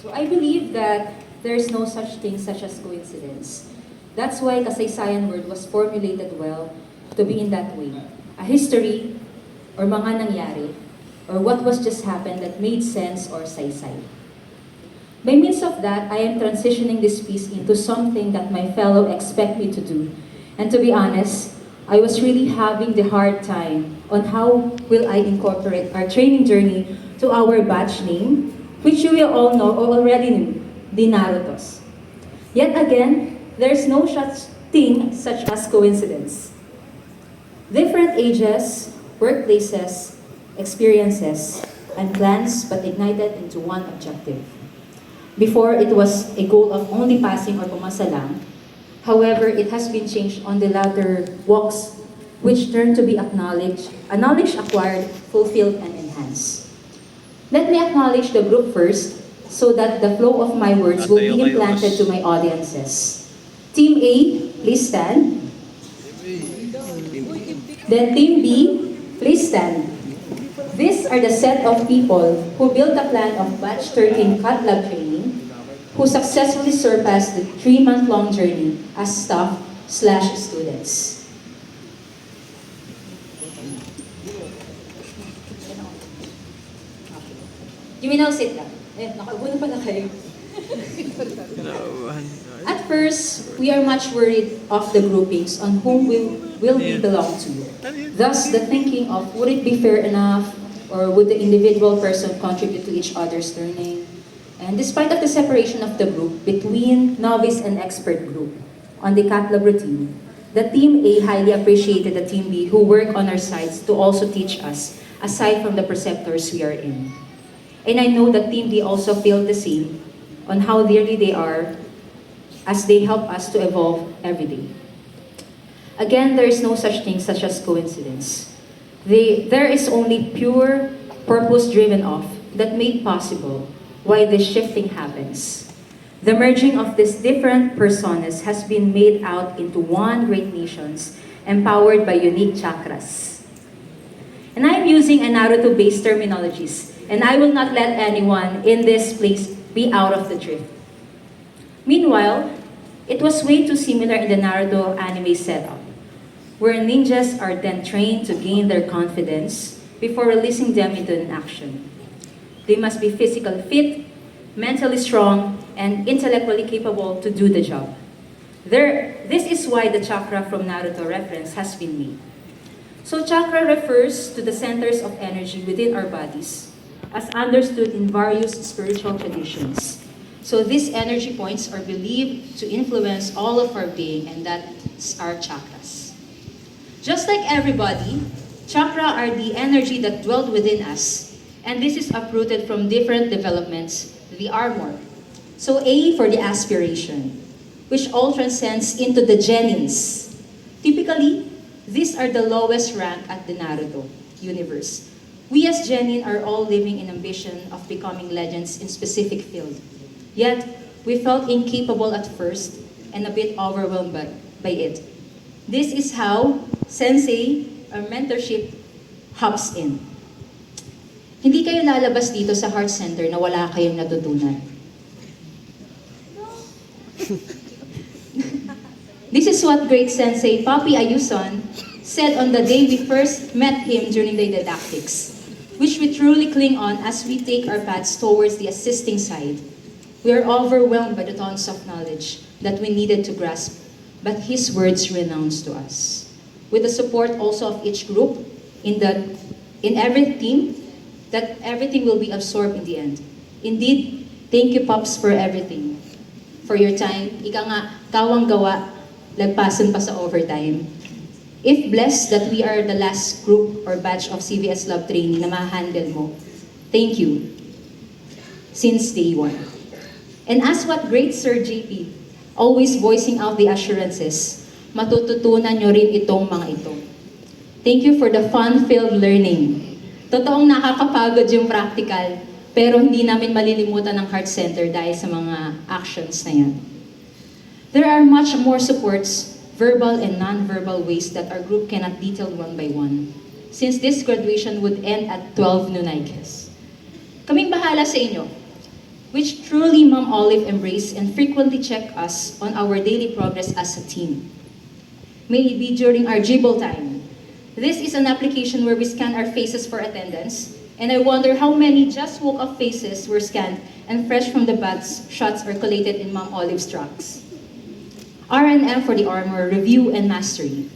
So I believe that there's no such thing such as coincidence. That's why kasaysayan word was formulated well to be in that way. A history or mga nangyari or what was just happened that made sense or saysay. By means of that, I am transitioning this piece into something that my fellow expect me to do. And to be honest, I was really having the hard time on how will I incorporate our training journey to our batch name, which you will all know or already knew, the Narutos. Yet again, there's no such thing such as coincidence. Different ages, workplaces, experiences, and plans but ignited into one objective. Before, it was a goal of only passing or pumasa lang. However, it has been changed on the latter walks, which turn to be acknowledged, a knowledge acquired, fulfilled, and enhanced. Let me acknowledge the group first, so that the flow of my words will be implanted to my audiences. Team A, please stand. Then Team B, please stand. These are the set of people who built a plan of Batch 13 Cat Lab training, who successfully surpassed the 3-month-long journey as staff/students. You may now sit down. Nakaupo na pala kayo. At first, we are much worried of the groupings on whom will we belong to. Thus, the thinking of would it be fair enough or would the individual person contribute to each other's learning? And despite of the separation of the group between novice and expert group on the Cat Lab routine, the Team A highly appreciated the Team B who work on our sides to also teach us, aside from the preceptors we are in. And I know that Team B also feel the same on how dearly they are as they help us to evolve every day. Again, there is no such thing such as coincidence. There is only pure purpose driven off that made possible why this shifting happens. The merging of these different personas has been made out into one great nations empowered by unique chakras. And I'm using a Naruto-based terminologies, and I will not let anyone in this place be out of the drift. Meanwhile, it was way too similar in the Naruto anime setup, where ninjas are then trained to gain their confidence before releasing them into an action. They must be physically fit, mentally strong, and intellectually capable to do the job. This is why the chakra from Naruto reference has been made. So chakra refers to the centers of energy within our bodies, as understood in various spiritual traditions. So these energy points are believed to influence all of our being, and that's our chakras. Just like everybody, chakra are the energy that dwelled within us, and this is uprooted from different developments, the armor. So A for the aspiration, which all transcends into the genins. Typically, these are the lowest rank at the Naruto universe. We as genin are all living in ambition of becoming legends in specific field. Yet, we felt incapable at first and a bit overwhelmed by it. This is how sensei or mentorship hops in. Hindi kayo lalabas dito sa heart center na wala kayong natutunan. This is what great sensei Papi Ayuson said on the day we first met him during the didactics, which we truly cling on as we take our paths towards the assisting side. We are overwhelmed by the tons of knowledge that we needed to grasp, but his words renounced to us. With the support also of each group in every team, that everything will be absorbed in the end. Indeed, thank you, Pops, for everything. For your time, ika nga, kawang gawa, lagpasan pa sa overtime. If blessed that we are the last group or batch of CVS Lab training na ma-handle mo, thank you. Since day one. And as what great Sir JP, always voicing out the assurances, matututunan nyo rin itong mga ito. Thank you for the fun-filled learning. Totoong nakakapagod yung practical, pero hindi namin malilimutan ang heart center dahil sa mga actions na yan. There are much more supports, verbal and non-verbal ways that our group cannot detail one by one. since this graduation would end at 12 noon, I guess. Kaming bahala sa inyo, which truly Ma'am Olive embrace and frequently check us on our daily progress as a team. May it be during our Jibble time. This is an application where we scan our faces for attendance, and I wonder how many just woke up faces were scanned and fresh from the baths shots are collated in Ma'am Olive's tracks. R&M for the armor, review, and mastery.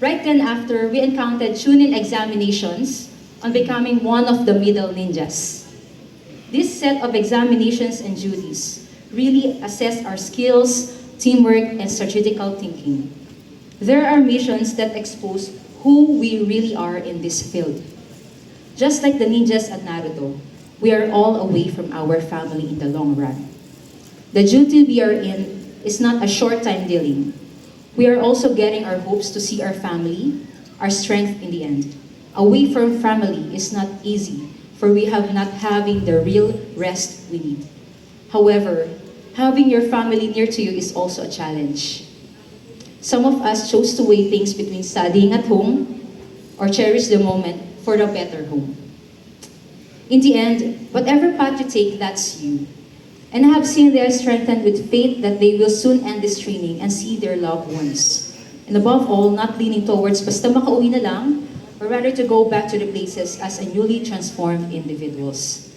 Right then after, we encountered tune-in examinations on becoming one of the middle ninjas. This set of examinations and duties really assess our skills, teamwork, and strategical thinking. There are missions that expose who we really are in this field. Just like the ninjas at Naruto, we are all away from our family in the long run. The duty we are in is not a short time dealing. We are also getting our hopes to see our family, our strength in the end. Away from family is not easy, for we have not having the real rest we need. However, having your family near to you is also a challenge. Some of us chose to weigh things between studying at home or cherish the moment for a better home. In the end, whatever path you take, that's you. And I have seen they are strengthened with faith that they will soon end this training and see their loved ones. And above all, not leaning towards basta makauwi na lang, or rather to go back to the places as a newly transformed individuals.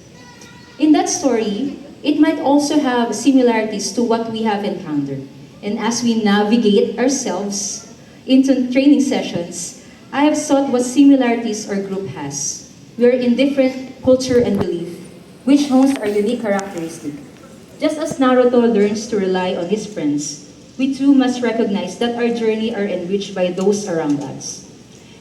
In that story, it might also have similarities to what we have encountered. And as we navigate ourselves into training sessions, I have sought what similarities our group has. We are in different culture and belief, which hones our unique characteristic. Just as Naruto learns to rely on his friends, we too must recognize that our journey are enriched by those around us.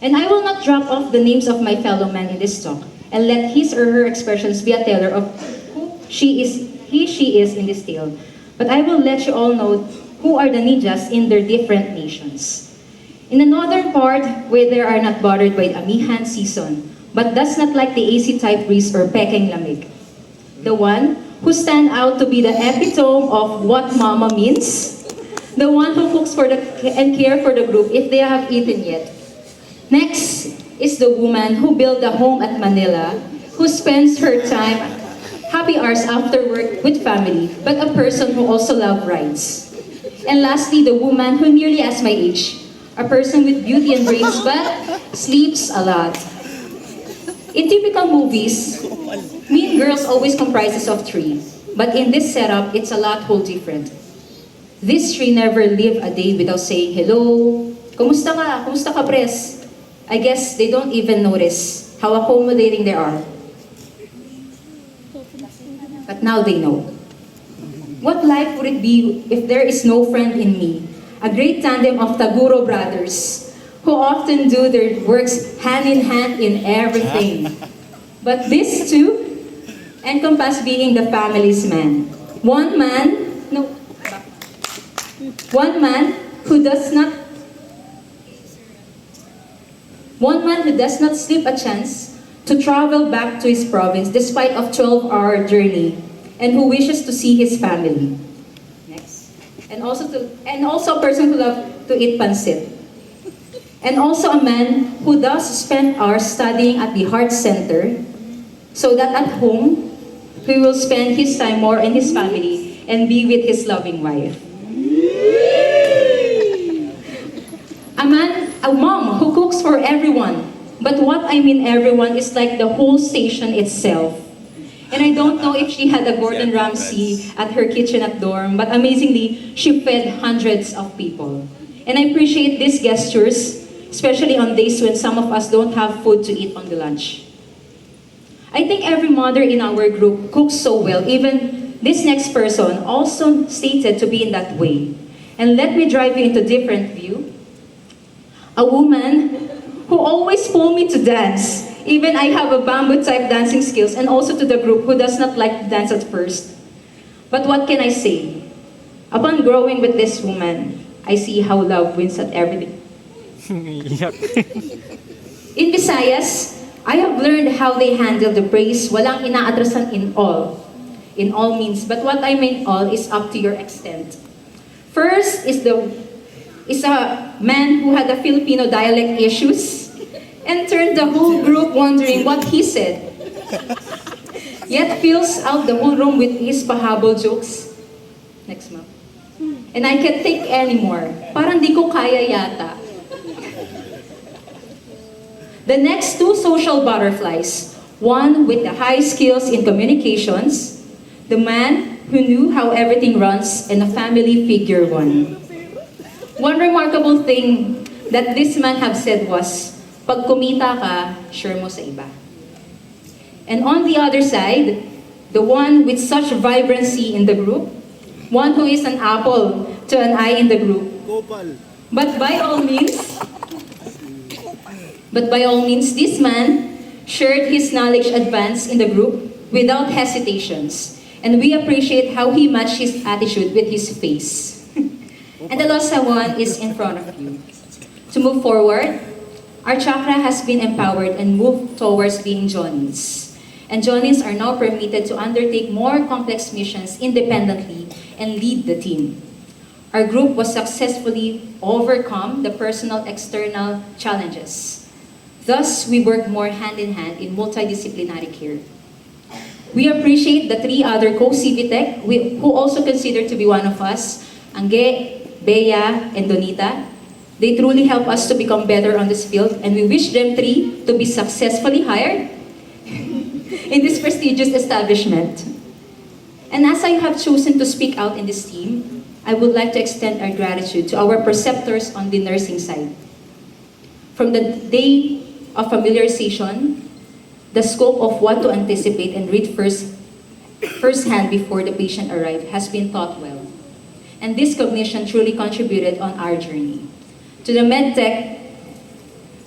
And I will not drop off the names of my fellow men in this talk and let his or her expressions be a teller of who she is in this tale. But I will let you all know who are the ninjas in their different nations. In the northern part, where they are not bothered by the amihan season, but does not like the AC type breeze or pekeng lamig. The one who stand out to be the epitome of what mama means. The one who cooks for and care for the group if they have eaten yet. Next is the woman who built a home at Manila, who spends her time, happy hours after work with family, but a person who also loves rides. And lastly, the woman who nearly as my age, a person with beauty and brains but sleeps a lot. In typical movies, Mean Girls always comprises of three, but in this setup, it's a lot whole different. These three never live a day without saying, hello, kumusta ka? Kumusta ka, pres? I guess they don't even notice how accommodating they are. But now they know. What life would it be if there is no friend in me? A great tandem of Taguro brothers who often do their works hand in hand in everything. But these two encompass being the family's man. One man who does not slip a chance to travel back to his province despite of 12-hour journey and who wishes to see his family. Next. And also a person who loves to eat pancit. And also a man who does spend hours studying at the heart center so that at home he will spend his time more in his family and be with his loving wife. A mom who cooks for everyone. But what I mean everyone is like the whole station itself. And I don't know if she had a Gordon Ramsay at her kitchen at dorm, but amazingly, she fed hundreds of people. And I appreciate these gestures, especially on days when some of us don't have food to eat on the lunch. I think every mother in our group cooks so well, even this next person also stated to be in that way. And let me drive you into a different view. A woman who always pull me to dance. Even I have a bamboo type dancing skills, and also to the group who does not like to dance at first. But what can I say? Upon growing with this woman, I see how love wins at everything. In Visayas, I have learned how they handle the praise, walang inaatrasan in all means, but what I mean all is up to your extent. First is a man who had a Filipino dialect issues, and turned the whole group wondering what he said. Yet fills out the whole room with his pahabol jokes. Next month. And I can't take anymore. Parang di ko kaya yata. The next two social butterflies. One with the high skills in communications, the man who knew how everything runs, and a family figure one. One remarkable thing that this man have said was, pag kumita ka, share mo sa iba. And on the other side, the one with such vibrancy in the group, one who is an apple to an eye in the group. But by all means, this man shared his knowledge advance in the group without hesitations. And we appreciate how he matched his attitude with his face. And the last one is in front of you. To move forward, our chakra has been empowered and moved towards being Johnnies. And Johnnies are now permitted to undertake more complex missions independently and lead the team. Our group was successfully overcome the personal external challenges. Thus, we work more hand-in-hand in multidisciplinary care. We appreciate the three other co-Civitec who also consider to be one of us, Angge, Bea, and Donita. They truly help us to become better on this field, and we wish them three to be successfully hired in this prestigious establishment. And as I have chosen to speak out in this team, I would like to extend our gratitude to our preceptors on the nursing side. From the day of familiarization, the scope of what to anticipate and read firsthand before the patient arrived has been taught well. And this cognition truly contributed on our journey. To the medtech,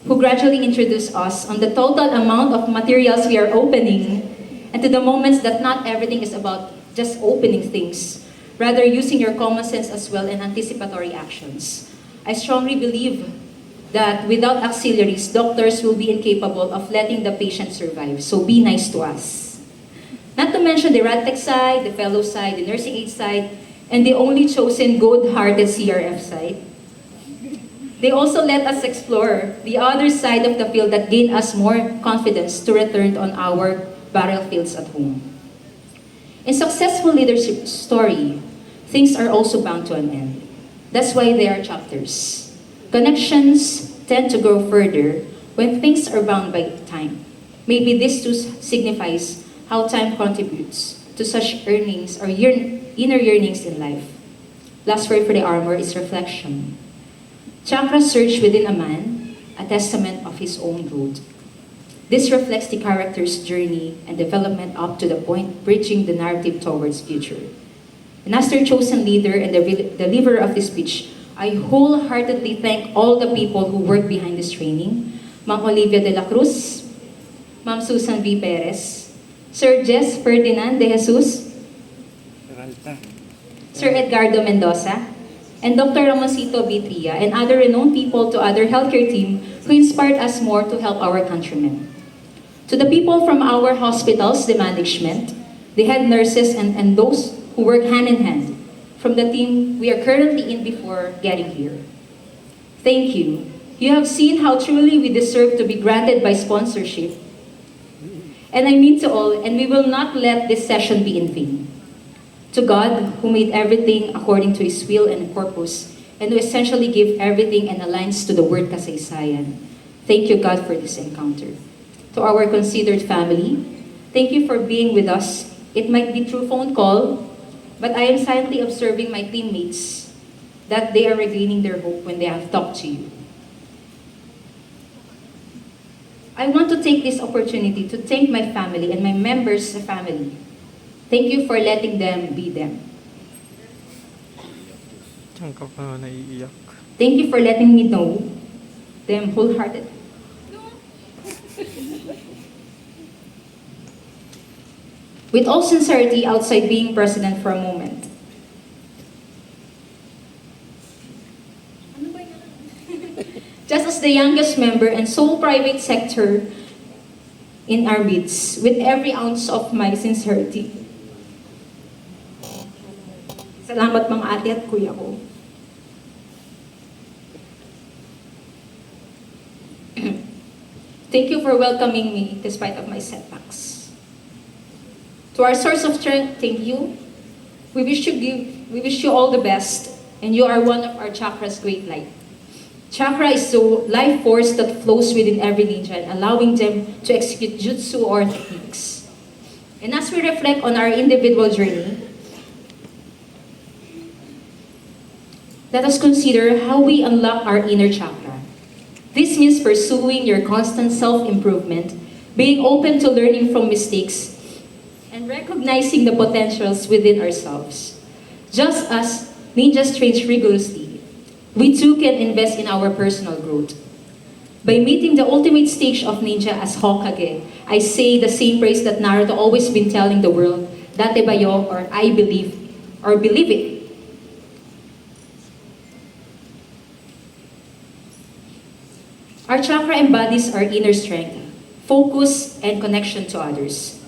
who gradually introduced us on the total amount of materials we are opening, and to the moments that not everything is about just opening things, rather using your common sense as well and anticipatory actions. I strongly believe that without auxiliaries, doctors will be incapable of letting the patient survive. So be nice to us. Not to mention the RadTech side, the fellow side, the nursing aid side, and the only chosen good-hearted CRF side. They also let us explore the other side of the field that gained us more confidence to return on our battlefields at home. In successful leadership story, things are also bound to an end. That's why they are chapters. Connections tend to grow further when things are bound by time. Maybe this too signifies how time contributes to such earnings or inner yearnings in life. Last word for the armor is reflection. Chakra surge within a man, a testament of his own growth. This reflects the character's journey and development up to the point bridging the narrative towards future. And as their chosen leader and the deliverer of this speech, I wholeheartedly thank all the people who worked behind this training, Ma'am Olivia de la Cruz, Ma'am Susan V. Perez, Sir Jess Ferdinand de Jesus, Sir Edgardo Mendoza, and Dr. Ramoncito Vitria, and other renowned people to other healthcare team who inspired us more to help our countrymen. To the people from our hospitals, the management, the head nurses, and those who work hand in hand from the team we are currently in before getting here. Thank you. You have seen how truly we deserve to be granted by sponsorship. And I mean to all, and we will not let this session be in vain. To God, who made everything according to His will and purpose, and who essentially gave everything and aligns to the word kasaysayan. Thank you, God, for this encounter. To our considered family, thank you for being with us. It might be through phone call, but I am silently observing my teammates that they are regaining their hope when they have talked to you. I want to take this opportunity to thank my family and my members' family. Thank you for letting them be them. Diyan ka pa naiiyak. Thank you for letting me know them wholeheartedly. With all sincerity, outside being president for a moment. Just as the youngest member and sole private sector in our midst, with every ounce of my sincerity. Salamat mga ate at kuya ko. Thank you for welcoming me despite of my setbacks. To our source of strength, thank you. We wish you all the best, and you are one of our chakra's great light. Chakra is the life force that flows within every ninja, allowing them to execute jutsu or techniques. And as we reflect on our individual journey, let us consider how we unlock our inner chakra. This means pursuing your constant self-improvement, being open to learning from mistakes, and recognizing the potentials within ourselves. Just as ninjas train rigorously, we too can invest in our personal growth. By meeting the ultimate stage of ninja as Hokage, I say the same praise that Naruto always been telling the world, Date bayo, or I believe, or believe it. Our chakra embodies our inner strength, focus, and connection to others.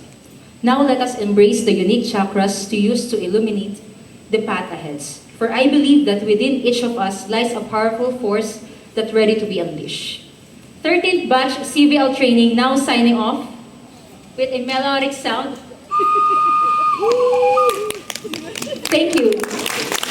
Now let us embrace the unique chakras to use to illuminate the path ahead. For I believe that within each of us lies a powerful force that's ready to be unleashed. 13th batch CVL training now signing off with a melodic sound. Thank you.